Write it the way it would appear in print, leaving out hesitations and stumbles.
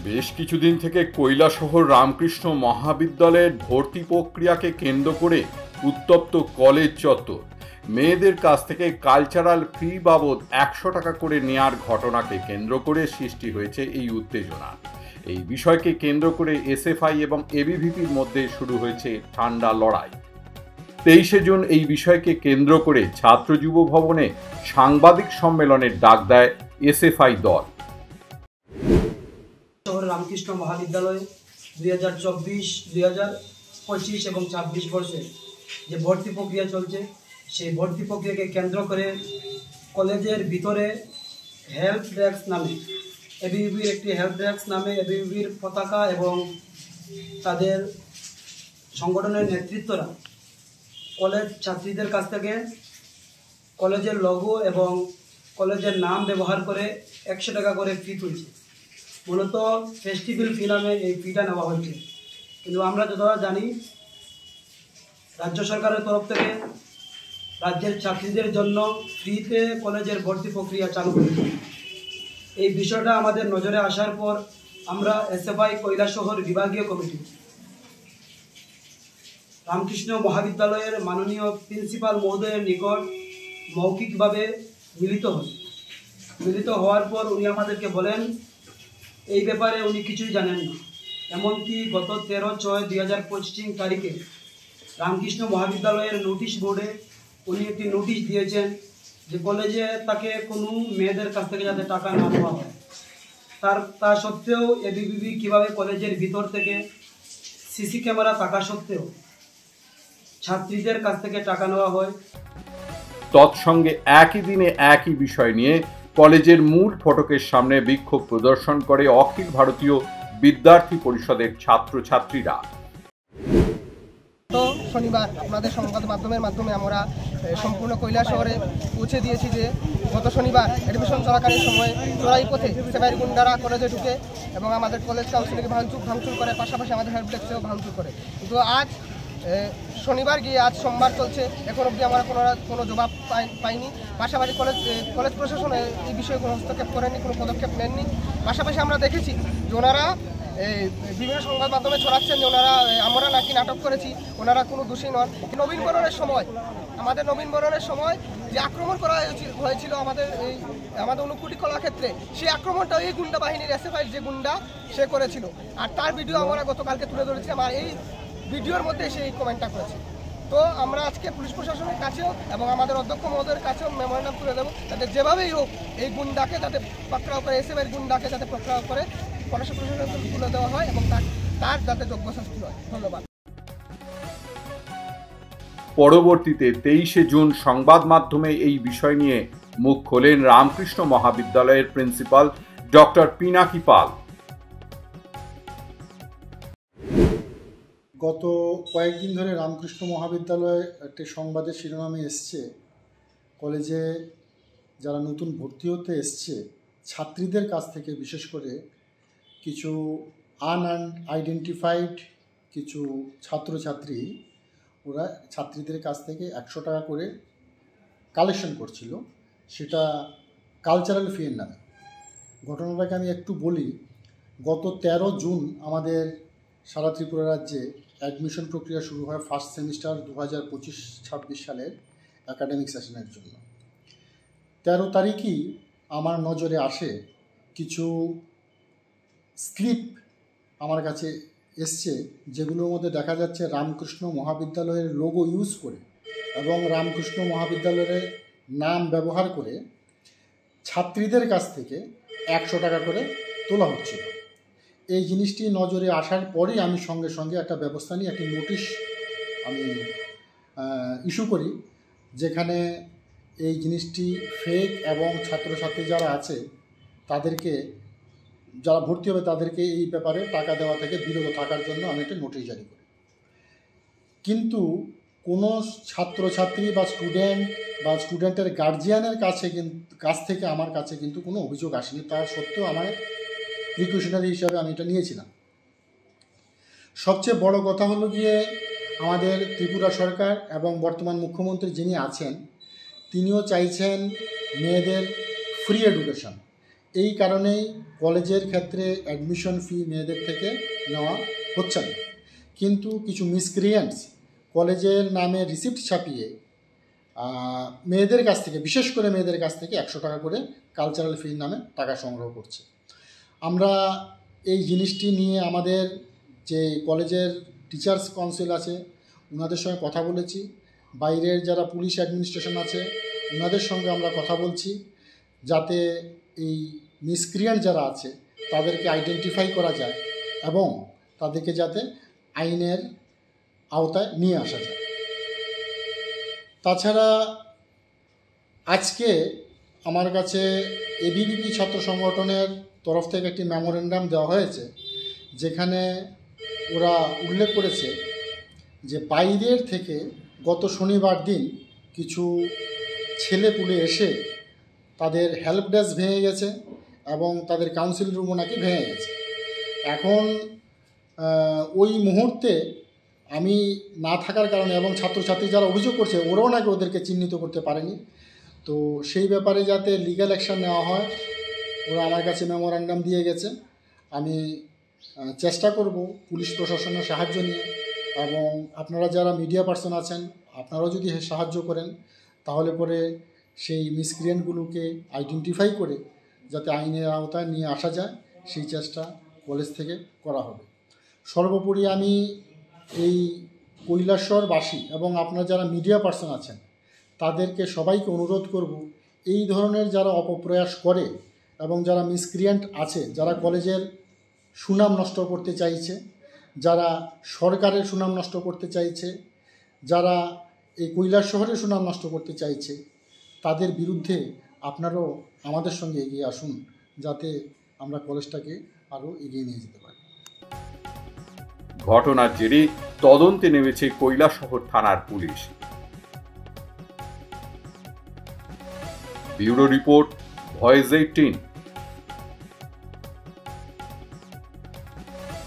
বেশ কিছুদিন থেকে কৈলাসহর রামকৃষ্ণ মহাবিদ্যালয়ের ভর্তি প্রক্রিয়াকে কেন্দ্র করে উত্তপ্ত কলেজ চত্বর। মেয়েদের কাছ থেকে কালচারাল ফি বাবদ 100 টাকা করে নেয়ার ঘটনাকে কেন্দ্র করে সৃষ্টি হয়েছে এই উত্তেজনা। এই বিষয়কে কেন্দ্র করে এসএফআই এবং এবিভিপির মধ্যে শুরু হয়েছে ঠান্ডা লড়াই। 23শে জুন এই বিষয়কে কেন্দ্র করে ছাত্র যুব ভবনে সাংবাদিক সম্মেলনের ডাক দেয় এসএফআই দল। রামকৃষ্ণ মহাবিদ্যালয় 2024, 2025 এবং 26 বর্ষে যে ভর্তি প্রক্রিয়া চলছে, সেই ভর্তি প্রক্রিয়াকে কেন্দ্র করে কলেজের ভিতরে হেল্প ডেস্ক নামে এবিভির একটি হেল্প ডেস্ক নামে এবিভির পতাকা এবং তাদের সংগঠনের নেতৃত্বরা কলেজ ছাত্রীদের কাছ থেকে কলেজের লোগো এবং কলেজের নাম ব্যবহার করে 100 টাকা করে ফি তুলছে। মূলত ফেস্টিভ্যাল ফি নামে এই ফিটা নেওয়া হচ্ছে, কিন্তু আমরা যতটা জানি রাজ্য সরকারের তরফ থেকে রাজ্যের ছাত্রীদের জন্য ফ্রিতে কলেজের ভর্তি প্রক্রিয়া চালু করেছে। এই বিষয়টা আমাদের নজরে আসার পর আমরা এসএফআই কৈলাসহর বিভাগীয় কমিটি রামকৃষ্ণ মহাবিদ্যালয়ের মাননীয় প্রিন্সিপাল মহোদয়ের নিকট মৌখিকভাবে মিলিত হওয়ার পর উনি আমাদেরকে বলেন এই ব্যাপারে উনি কিছুই জানেন না। এমনকি গত 13/6/2025 তারিখে রামকৃষ্ণ মহাবিদ্যালয়ের নোটিশ বোর্ডে উনি একটি নোটিশ দিয়েছেন যে কলেজে তাকে কোনো মেয়েদের কাছ থেকে যাতে টাকা না নেওয়া হয়। তা সত্ত্বেও এবিভিপি কীভাবে কলেজের ভিতর থেকে সিসি ক্যামেরা থাকা সত্ত্বেও ছাত্রীদের কাছ থেকে টাকা নেওয়া হয়। তৎসঙ্গে একই দিনে একই বিষয় নিয়ে কলেজের মূল ফটকের সামনে বিক্ষোভ প্রদর্শন করে অখিল ভারতীয় বিদ্যার্থী পরিষদের ছাত্রছাত্রীরা। তো শনিবার আপনাদের সংবাদ মাধ্যমে আমরা সম্পূর্ণ কৈলাসহরে পৌঁছে দিয়েছি যে গত শনিবার অ্যাডমিশন চলাকালীন সময় চোরাই পথে সেবাইয়ের গুন্ডারা কলেজে ঢুকে এবং আমাদের কলেজ কাউন্সিলকে ভাঙচুর করে, পাশাপাশি আমাদের হেল্প ডেস্কেও ভাঙচুর করে। কিন্তু আজ শনিবার গিয়ে আজ সোমবার চলছে, এখন অবধি আমরা কোনো জবাব পাইনি। পাশাপাশি কলেজ প্রশাসন এই বিষয়ে কোনো হস্তক্ষেপ করেনি, কোনো পদক্ষেপ নেননি। পাশাপাশি আমরা দেখেছি যে ওনারা বিভিন্ন সংবাদ মাধ্যমে ছড়াচ্ছেন যে আমরা নাকি নাটক করেছি, ওনারা কোনো দোষী নন। আমাদের নবীন বরণের সময় যে আক্রমণ করা হয়েছিল আমাদের ঊনকোটি কলাক্ষেত্রে, সেই আক্রমণটা এই গুন্ডা বাহিনীর এসএফআই যে গুন্ডা সে করেছিল। আর তার ভিডিও আমরা গতকালকে তুলে ধরেছি, আমার এই ভিডিওর মধ্যে সেই কমেন্টটা করেছে। তো আমরা আজকে পুলিশ প্রশাসনের কাছেও এবং আমাদের অধ্যক্ষ মহোদয়ের কাছেও মেমোরেন্ডাম তুলে দেবো, যাতে যেভাবেই হোক এই গুন্ডাকে যাতে পাকড়াও করে, এসএফআইয়ের গুন্ডাকে যাতে পাকড়াও করে প্রশাসনের তুলে দেওয়া হয় এবং তার যাতে যোগ্য শাস্তি হয়। ধন্যবাদ। পরবর্তীতে 23শে জুন সংবাদ মাধ্যমে এই বিষয় নিয়ে মুখ খোলেন রামকৃষ্ণ মহাবিদ্যালয়ের প্রিন্সিপাল ডক্টর পিনাকি পাল। গত কয়েকদিন ধরে রামকৃষ্ণ মহাবিদ্যালয়ে একটি সংবাদের শিরোনামে এসছে, কলেজে যারা নতুন ভর্তি হতে এসছে ছাত্রীদের কাছ থেকে বিশেষ করে কিছু আনআইডেন্টিফাইড কিছু ছাত্রছাত্রী ওরা ছাত্রীদের কাছ থেকে 100 টাকা করে কালেকশন করছিল, সেটা কালচারাল ফিয়ের নামে। ঘটনাটাকে আমি একটু বলি। গত 13 জুন আমাদের সারা ত্রিপুরা রাজ্যে অ্যাডমিশন প্রক্রিয়া শুরু হয় ফার্স্ট সেমিস্টার 2025-26 সালের অ্যাকাডেমিক সেশনের জন্য। 13 তারিখই আমার নজরে আসে কিছু স্লিপ আমার কাছে এসছে, যেগুলোর মধ্যে দেখা যাচ্ছে রামকৃষ্ণ মহাবিদ্যালয়ের লোগো ইউজ করে এবং রামকৃষ্ণ মহাবিদ্যালয়ের নাম ব্যবহার করে ছাত্রীদের কাছ থেকে 100 টাকা করে তোলা হচ্ছিল। এই জিনিসটি নজরে আসার পরেই আমি সঙ্গে সঙ্গে একটা ব্যবস্থা নিয়ে একটি নোটিশ আমি ইস্যু করি, যেখানে এই জিনিসটি ফেক এবং ছাত্রছাত্রী যারা আছে তাদেরকে, যারা ভর্তি হবে তাদেরকে এই ব্যাপারে টাকা দেওয়া থেকে বিরত থাকার জন্য আমি একটা নোটিশ জারি করি। কিন্তু কোনো ছাত্রছাত্রী বা স্টুডেন্টের গার্জিয়ানের কাছ থেকে আমার কাছে কিন্তু কোনো অভিযোগ আসেনি। তার সত্ত্বেও আমার প্রিকশনারি হিসাবে আমি এটা নিয়েছিলাম। সবচেয়ে বড় কথা হলো গিয়ে আমাদের ত্রিপুরা সরকার এবং বর্তমান মুখ্যমন্ত্রী যিনি আছেন তিনিও চাইছেন মেয়েদের ফ্রি এডুকেশন, এই কারণেই কলেজের ক্ষেত্রে অ্যাডমিশন ফি মেয়েদের থেকে নেওয়া হচ্ছে না। কিন্তু কিছু মিসক্রিয়েন্টস কলেজের নামে রিসিপ্ট ছাপিয়ে মেয়েদের কাছ থেকে, বিশেষ করে মেয়েদের কাছ থেকে 100 টাকা করে কালচারাল ফির নামে টাকা সংগ্রহ করছে। আমরা এই জিনিসটি নিয়ে আমাদের যে কলেজের টিচার্স কাউন্সিল আছে ওনাদের সঙ্গে কথা বলেছি, বাইরের যারা পুলিশ অ্যাডমিনিস্ট্রেশন আছে ওনাদের সঙ্গে আমরা কথা বলছি, যাতে এই মিসক্রিয়েন্ট যারা আছে তাদেরকে আইডেন্টিফাই করা যায় এবং তাদেরকে যাতে আইনের আওতায় নিয়ে আসা যায়। তাছাড়া আজকে আমার কাছে এবিভিপি ছাত্র সংগঠনের তরফ থেকে একটি মেমোরেন্ডাম দেওয়া হয়েছে, যেখানে ওরা উল্লেখ করেছে যে বাইরের থেকে গত শনিবার দিন কিছু ছেলেপুলে এসে তাদের হেল্প ডেস্ক ভেঙে গেছে এবং তাদের কাউন্সিল রুমও নাকি ভেঙে গেছে। এখন ওই মুহূর্তে আমি না থাকার কারণে এবং ছাত্রছাত্রী যারা অভিযোগ করছে ওরাও নাকি ওদেরকে চিহ্নিত করতে পারেনি। তো সেই ব্যাপারে যাতে লিগ্যাল অ্যাকশন নেওয়া হয় ওরা আমার কাছে মেমোরান্ডাম দিয়ে গেছে। আমি চেষ্টা করব পুলিশ প্রশাসনের সাহায্য নিয়ে, এবং আপনারা যারা মিডিয়া পার্সন আছেন আপনারাও যদি সাহায্য করেন তাহলে পরে সেই মিসক্রিয়েন্টগুলোকে আইডেন্টিফাই করে যাতে আইনের আওতায় নিয়ে আসা যায় সেই চেষ্টা কলেজ থেকে করা হবে। সর্বোপরি আমি এই কৈলাসহরবাসী এবং আপনারা যারা মিডিয়া পার্সন আছেন তাদেরকে সবাইকে অনুরোধ করব, এই ধরনের যারা অপপ্রয়াস করে এবং যারা মিসক্রিয়েন্ট আছে, যারা কলেজের সুনাম নষ্ট করতে চাইছে, যারা সরকারের সুনাম নষ্ট করতে চাইছে, যারা এই কৈলাসহরের সুনাম নষ্ট করতে চাইছে, তাদের বিরুদ্ধে আপনারাও আমাদের সঙ্গে এগিয়ে আসুন, যাতে আমরা কলেজটাকে আরও এগিয়ে নিয়ে যেতে পারি। ঘটনার জেরে তদন্তে নেমেছে কৈলাসহর থানার পুলিশ। Bureau report, voice 18।